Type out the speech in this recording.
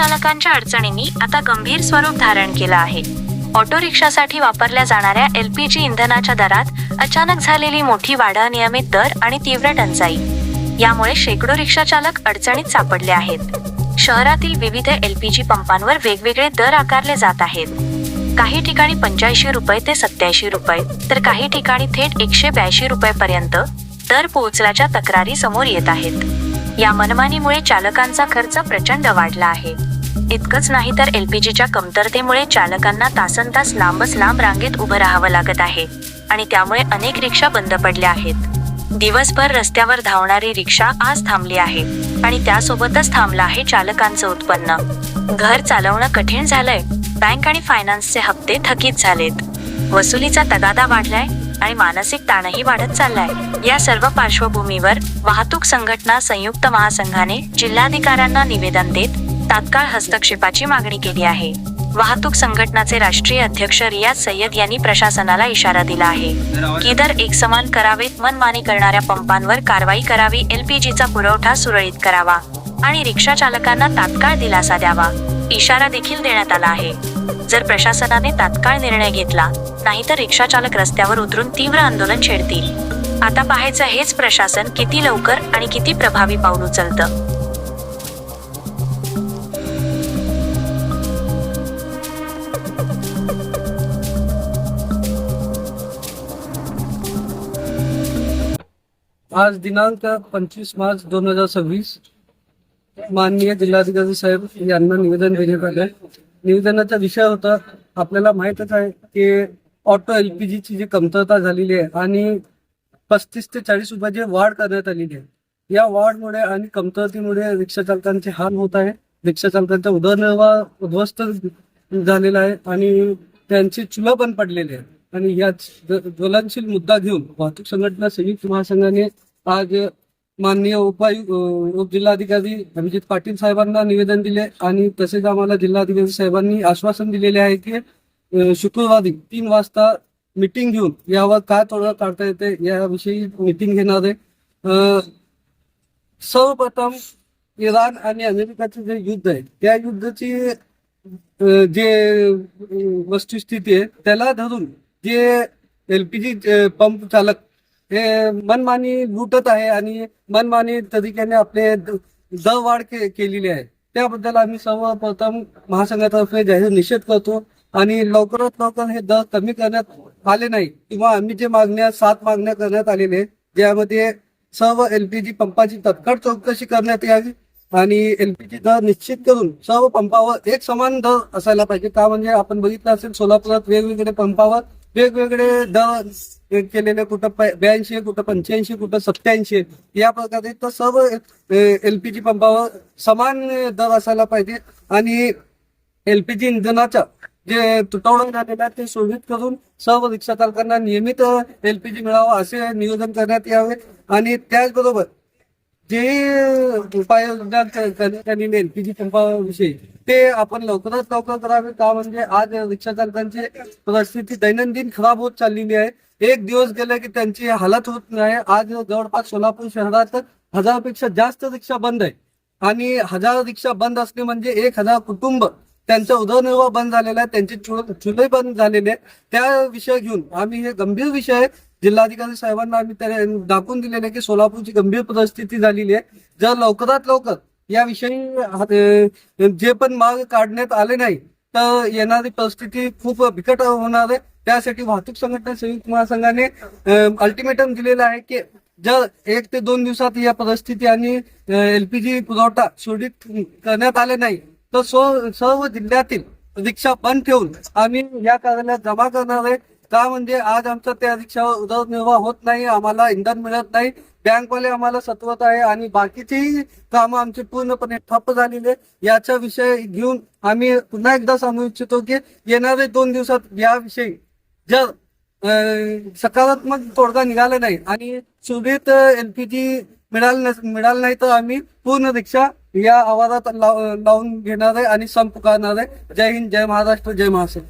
चालकांच्या अडचणींनी आता गंभीर स्वरूप धारण केलं आहे. ऑटो रिक्षासाठी वापरल्या जाणाऱ्या LPG इंधनाच्या दरात अचानक झालेली मोठी वाढ, अनियमित दर आणि तीव्र टंचाई यामुळे शेकडो रिक्षा चालक अडचणीत सापडले आहेत. शहरातील विविध LPG पंपांवर वेगवेगळे दर आकारले जात आहेत. काही ठिकाणी 85 रुपये ते 87 रुपये तर काही ठिकाणी थेट 182 रुपयेपर्यंत दर पोहोचल्याच्या तक्रारी समोर येत आहेत. या मनमानीमुळे चालकांचा खर्च प्रचंड वाढला आहे. इतकंच नाही तर LPGच्या कमतरतेमुळे चालकांना तासनतास लांब रांगेत उभं राहावं लागत आहे आणि त्यामुळे अनेक रिक्षा बंद पडल्या आहेत. दिवसभर रस्त्यावर धावणारी रिक्षा आज थांबली आहे आणि त्यासोबतच थांबलं आहे चालकांचं उत्पन्न. घर चालवणं कठीण झालंय. बँक आणि फायनान्सचे हप्ते थकीत झालेत. वसुलीचा तगादा वाढलाय आणि मानसिक ताणही वाढत चाललाय. या सर्व पार्श्वभूमीवर वाहतूक संघटना संयुक्त महासंघाने जिल्हाधिकाऱ्यांना निवेदन देत तात्काळ हस्तक्षेपाची मागणी केली आहे. वाहतूक संघटनाचे राष्ट्रीय अध्यक्ष रियाज सय्यद यांनी प्रशासनाला इशारा दिला आहे की दर एकसमान करावेत, मनमानी करणाऱ्या पंपांवर कारवाई करावी, LPGचा पुरवठा सुरळीत करावा आणि रिक्षा चालकांना तात्काळ दिलासा द्यावा. इशारा देखील देण्यात आला आहे. जर प्रशासनाने तात्काळ निर्णय घेतला नाही तर रिक्षा चालक रस्त्यावर उतरून तीव्र आंदोलन छेडतील. आता पाहायचं हेच प्रशासन किती लवकर आणि किती प्रभावी पाऊल उचलतं. आज दिनांक 25 मार्च 2026 माननीय जिल्हाधिकारी साहेब यांना निवेदन देण्यात आले. निवेदनाचा विषय होता, आपल्याला माहीतच आहे की ऑटो LPGची जी कमतरता झालेली आहे आणि 35 ते 40 रुपयाची वाढ करण्यात आलेली आहे. या वाढमुळे आणि कमतरतेमुळे रिक्षा चालकांचे हाल होत आहे. रिक्षा चालकांचा उदरनिर्वाह उद्ध्वस्त झालेला आहे आणि त्यांची चुलं पण पडलेली आहे. आणि या ज्वलनशील मुद्दा घेऊन वाहतूक संघटना संयुक्त महासंघाने आज माननीय उपजिल्हाधिकारी अभिजित पाटील साहेबांना निवेदन दिले आणि तसेच आम्हाला जिल्हाधिकारी साहेबांनी आश्वासन दिलेले आहे की शुक्रवारी 3 वाजता मीटिंग घेऊन यावर काय तोडगा काढता येते याविषयी मीटिंग घेणार आहे. सर्वप्रथम इराण आणि अमेरिकाचे जे युद्ध आहे त्या युद्धाची जे वस्तुस्थिती आहे त्याला धरून जे LPG पंप चालक हे मनमानी लुटत आहे आणि मनमानी तरीक्याने आपले दर वाढ केलेली आहे. त्याबद्दल आम्ही सर्वप्रथम महासंघातर्फे जाहीर निषेध करतो आणि लवकरात लवकर हे दर कमी करण्यात आले नाही किंवा आम्ही जे 7 मागण्या करण्यात आलेले ज्यामध्ये सर्व LPG पंपाची तत्काळ चौकशी करण्यात यावी आणि LPG दर निश्चित करून सर्व पंपावर एक समान दर असायला पाहिजे. का म्हणजे आपण बघितलं असेल सोलापुरात वेगवेगळे पंपावर वेगवेगळे दर केलेले, कुठं 82, कुठं 85, कुठं 87 या प्रकारे. तर सर्व LPG पंपावर समान दर असायला पाहिजे आणि LPG इंधनाच्या जे तुटवडा झालेला आहे ते सुरळीत करून सर्व रिक्षा चालकांना नियमित LPG मिळावं असे नियोजन करण्यात यावे. आणि त्याचबरोबर जे उपाययोजना करण्यात आलेली LPG पंपाविषयी ते आपण लवकरात लवकर करावे. का म्हणजे आज रिक्षा चालकांची परिस्थिती दैनंदिन खराब होत चाललेली आहे. एक दिवस गेले की त्यांची हालत होत नाही. आज जवळपास सोलापूर शहरात 1000पेक्षा जास्त रिक्षा बंद आहे आणि 1000 रिक्षा बंद असणे म्हणजे 1000 कुटुंब त्यांचा उदरनिर्वाह बंद झालेला आहे, त्यांचे चुले बंद झालेले आहे. त्या विषय घेऊन आम्ही हे गंभीर विषय जिल्हाधिकारी साहेबांना आम्ही दाखवून दिलेले की सोलापूरची गंभीर परिस्थिती झालेली आहे. जर लवकरात लवकर याविषयी जे पण मार्ग काढण्यात आले नाही तर येणारी परिस्थिती खूप बिकट होणार आहे. त्यासाठी वाहतूक संघटना संयुक्त महासंघाने अल्टिमेटम दिलेला आहे की जर 1 ते 2 दिवसात या परिस्थिती आणि LPG पुरवठा सुरळीत करण्यात आले नाही तर सर्व जिल्ह्यातील रिक्षा बंद ठेवून आम्ही या कार्यालयात जमा करणार आहे. का म्हणजे आज आमचा त्या रिक्षावर उदरनिर्वाह होत नाही, आम्हाला इंधन मिळत नाही, बँकवाले आम्हाला सतवत आहे आणि बाकीचेही कामं आमचे पूर्णपणे ठप्प झालेले. याचा विषय घेऊन आम्ही पुन्हा एकदा सांगू इच्छितो की येणारे 2 दिवसात याविषयी जर सकारात्मक तोडगा निघाला नाही आणि सुरळीत LPG मिळालं नाही तर आम्ही पूर्ण रिक्षा या आवाजात लावून घेणार आहे आणि संप पुकारणार आहे. जय हिंद, जय महाराष्ट्र, जय महाराष्ट्र.